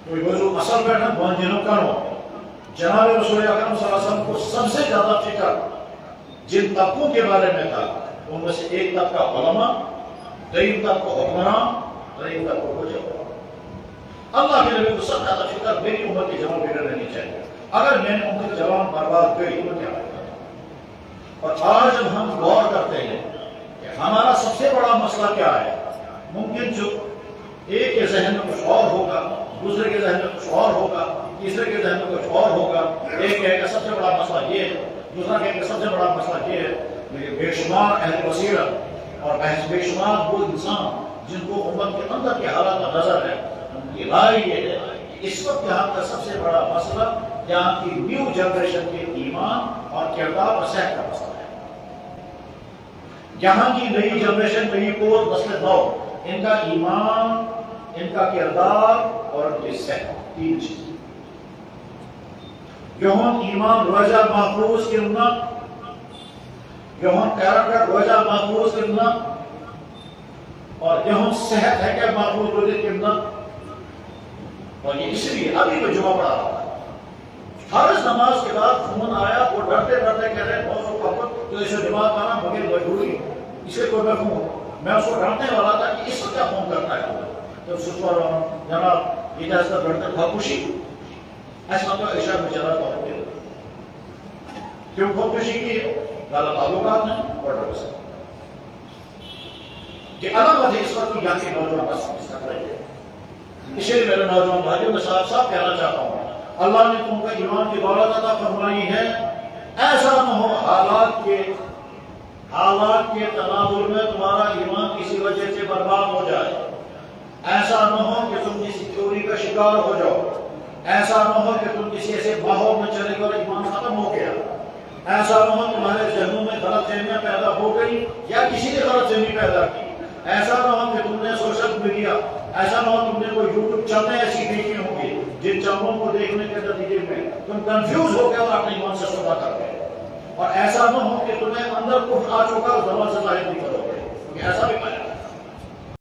کوئی وضو اصل بیٹھا بہت دنوں کرو جناب رسول اکرم صلی اللہ علیہ وسلم کو سب سے زیادہ فکر جن طبقوں کے بارے میں تھا ان میں سے ایک طبقہ علماء، دوسرا طبقہ حکمران، تیسرا طبقہ حجاب۔ اللہ کے نبی کو سب سے زیادہ فکر میری امت کی جوان بگڑ رہنی چاہیے، اگر میں نے امت کی جوان برباد گئی تو کیا ہوگا؟ اور آج جب ہم غور کرتے ہیں کہ ہمارا سب سے بڑا مسئلہ کیا ہے، ممکن جو ایک کے ذہن میں کچھ اور ہوگا، دوسرے کے ذہن میں کچھ اور ہوگا، تیسرے کے ذہن میں کچھ اور ہوگا، ایک کہے گا سب سے بڑا مسئلہ یہ ہے، دوسرا کہے گا سب سے بڑا مسئلہ یہ ہے۔ لیکن بے شمار اہل بصیرت اور بے شمار وہ انسان جن کو امت کے اندر کے حالات کا نظر ہے، ان کی رائے یہ ہے کہ اس وقت یہاں کا سب سے بڑا مسئلہ یہاں کی نیو جنریشن کے ایمان اور کردار اور صحت کا مسئلہ ہے۔ یہاں کی نئی جنریشن، نئی قوت، نسل نو، ان کا ایمان، ان کا کردار اور ان کی صحت، تین چیزیں۔ یہاں ایمان روزہ محفوظ کرنا، یہاں کیریکٹر روزہ محفوظ کرنا، اور یہاں صحت ہے کہ محفوظ روزے کرنا۔ اور یہ اس لیے ابھی میں جمعہ پڑھا رہا تھا، فرض نماز کے بعد فون آیا، وہ ڈرتے ڈرتے کہہ رہے تو اسے دماغ آنا بغیر مجبوری اسے کوئی میں فون، میں اس کو ڈانٹنے والا تھا کہ اس کو کیا فون کرتا ہے، جب سچوا رہا ہوں جناب اجازت ڈرتے خودکشی ایسا تو عشاء میں چلا تو کیوں خودکشی کی غلط تعلقات نہیں اور ڈر سے کہ علامت ہے اس وقت یہاں کے نوجوان بس کر رہے ہیں۔ اسی لیے میرے نوجوان بھائیوں میں صاف صاف کہنا چاہتا ہوں، اللہ نے تم کو ایمان کی دولت عطا فرمائی ہے، ایسا نہ ہو حالات کے تناظر میں تمہارا ایمان کسی وجہ سے برباد ہو جائے، ایسا نہ ہو کہ تم کسی چوری کا شکار ہو جاؤ، ایسا نہ ہو کہ تم کسی ایسے ماحول میں چلے گئے ایمان ختم ہو گیا، ایسا نہ ہو تمہارے ذہنوں میں غلط فہمیاں پیدا ہو گئی یا کسی نے غلط فہمی پیدا کی، ایسا نہ ہو کہ تم نے سوشل میڈیا، ایسا نہ ہو تم نے کوئی یوٹیوب چینل ایسی دیکھی ہوں گی جن چینلوں کو دیکھنے کے نتیجے میں تم کنفیوز ہو گئے اور اپنے ایمان سے صدا کر گئے، اور ایسا نہ ہو کہ تمہیں اندر کفر آ چکا اور زبان سے ظاہر نہیں کرو گے، کیونکہ ایسا بھی پایا